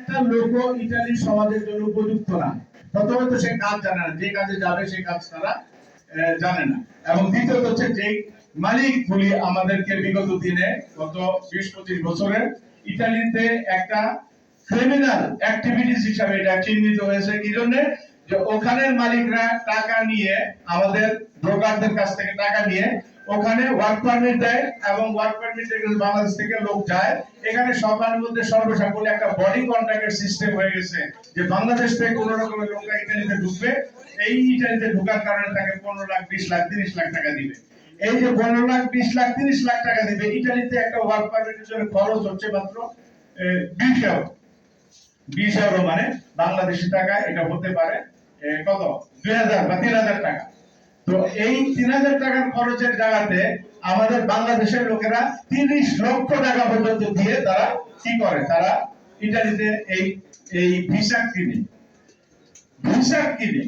একটা লোক ইতালির সমাজের জন্য উপযুক্ত না। প্রথমত সে কাজ জানে না, যে কাজে যাবে সেই কাজ তারা জানে না। এবং দ্বিতীয়ত হচ্ছে যে মালিকগুলি আমাদেরকে বিগত দিনে গত 20-25 বছরে ইতালিতে একটা ক্রিমিনাল অ্যাক্টিভিটিস হিসাবে এটা চিহ্নিত হয়েছে। কি জন্য? যে ওখানের মালিকরা টাকা নিয়ে, আমাদের ব্রোকারদের কাছ থেকে টাকা নিয়ে ওখানে ওয়ার্ক পারমিট দেয়, এবং ওয়ার্ক পারমিটে বাংলাদেশ থেকে লোক যায়। এখানে সরকারের মধ্যে সর্বসাকুল্যে একটা বডি কন্ট্রাক্টের সিস্টেম হয়ে গেছে, যে বাংলাদেশ থেকে কোন রকমের লোকরা ইতালিতে ঢুকবে, এই ইতালিতে ঢোকার কারণে তাকে 15 লাখ, 20 লাখ, 30 লাখ টাকা দিবে। এই যে 15 লাখ, 20 লাখ, 30 লাখ টাকা দিবে, ইতালিতে একটা ওয়ার্ক পারমিটের জন্য খরচ হচ্ছে মাত্র 20 ইউরো। 20 ইউরো মানে বাংলাদেশি টাকা এটা হতে পারে কত, 2000 বা 3000 টাকা। তো এই 3000 টাকার খরচের জায়গাতে আমাদের বাংলাদেশের লোকেরা 30 লক্ষ টাকা পর্যন্ত দিয়ে তারা কি করে, তারা ইতালিতে এই ভিসা কিনে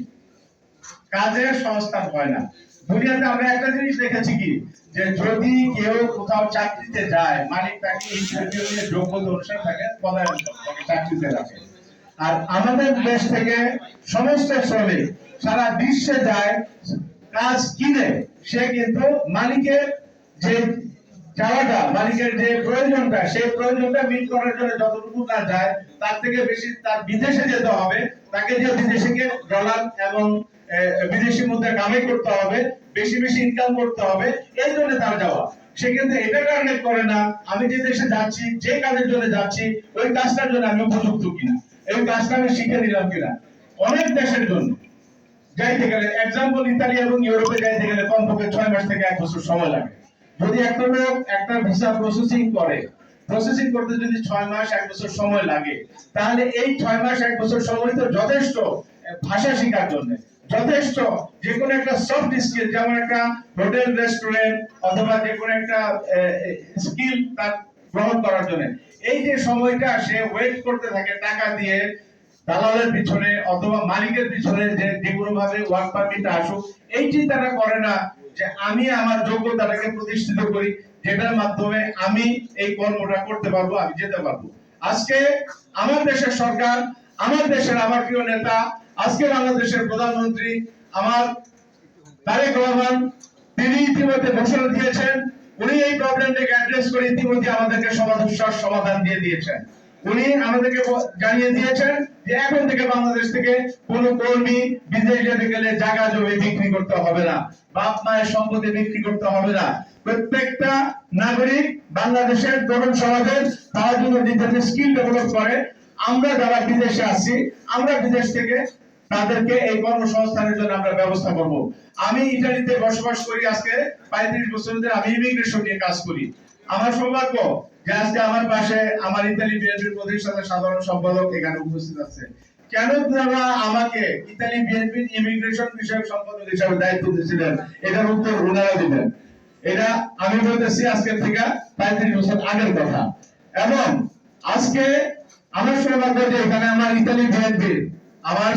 কাজের সংস্থান হয় না। দুনিয়াতে আমরা একটা জিনিস দেখেছি কি, যে যদি কেউ কোথাও চাকরিতে যায়, মালিক তাকে ইন্টারভিউ নিয়ে যোগ্যতা অনুসারে তাকে চাকরিতে রাখে। আর আমাদের দেশ থেকে সমস্ত শ্রমিক সারা বিশ্বে যায় কাজ কিনে, সে কিন্তু মালিকের যে চাওয়াটা, মালিকের যে প্রয়োজনটা, সেই প্রয়োজনটা মিট করার জন্য যতটুকু না যায় তার থেকে বেশি তার বিদেশে যেতে হবে, তাকে যে বিদেশে ডলার এবং বিদেশি মুদ্রা কামাই করতে হবে, বেশি বেশি ইনকাম করতে হবে, এই জন্য তার যাওয়া। সে কিন্তু এটা টার্গেট করে না আমি যে দেশে যাচ্ছি, যে কাজের জন্য যাচ্ছি, ওই কাজটার জন্য আমি উপযুক্ত কিনা, এই কাজটা আমি শিখে নিলাম কিনা। অনেক দেশের জন্য যাইতে গেলে, এক্সাম্পল ইতালি এবং ইউরোপে যাইতে গেলে কমপক্ষে 6 মাস থেকে 1 বছর সময় লাগে। যদি একটা লোক একটা ভিসা প্রসেসিং করতে যদি 6 মাস 1 বছর সময় লাগে, তাহলে এই 6 মাস 1 বছর সময় তো যথেষ্ট ভাষা শেখার জন্য, যথেষ্ট যে কোনো একটা সফট স্কিল, যেমন একটা হোটেল রেস্টুরেন্ট অথবা যে কোনো একটা স্কিল তার গ্রহণ করার জন্য। এই যে সময়টা সে ওয়েট করতে থাকে টাকা দিয়ে দালালের পিছনে অথবা মালিকের পিছনে, যে কোনো ভাবে ওয়ার্ক পারমিট আসুক, এইটি তারা করে না যে আমি আমার যোগ্যতাটাকে প্রতিষ্ঠিত করি, যেটার মাধ্যমে আমি এই কর্মটা করতে পারবো, আমি যেতে পারবো। আজকে আমার দেশের সরকার, আমার দেশের আমার প্রিয় নেতা, আজকে বাংলাদেশের প্রধানমন্ত্রী আমার তারেক রহমান, তিনি ইতিমধ্যে ঘোষণা দিয়েছেন, উনি এই প্রবলেমটাকে অ্যাড্রেস করে ইতিমধ্যে আমাদেরকে সমস্যার সমাধান দিয়ে দিয়েছেন। উনি আমাদেরকে জানিয়ে দিয়েছেন যে এখন থেকে বাংলাদেশ থেকে কোন কর্মী বিদেশ যেতে গেলে জায়গা জমি বিক্রি করতে হবে না, বাপ মায়ের সম্পত্তি বিক্রি করতে হবে না। প্রত্যেকটা নাগরিক বাংলাদেশের তরুণ সমাজের, তারা যদি নিজেদের স্কিল ডেভেলপ করে, আমরা যারা বিদেশে আছি, আমরা বিদেশ থেকে তাদেরকে এই কর্মসংস্থানের জন্য আমরা ব্যবস্থা করব। আমি ইতালিতে বসবাস করি আজকে 35 বছর ধরে, আমি ইমিগ্রেশন নিয়ে কাজ করি। আমার সৌভাগ্য যে আজকে আমার পাশে আমার ইতালি বিএনপির প্রতিষ্ঠাতা সাধারণ সম্পাদক এখানে উপস্থিত আছে। কেন তারা আমাকে ইতালি বিএনপির ইমিগ্রেশন বিষয়ক সম্পাদক হিসেবে দায়িত্ব দিয়েছিলেন, এটার উত্তর ওনারা দিবেন। এটা আমি বলতেছি আজকে থেকে 35 বছর আগের কথা। এবং আজকে আমার সৌভাগ্য যে এখানে আমার ইতালি বিএনপির আমার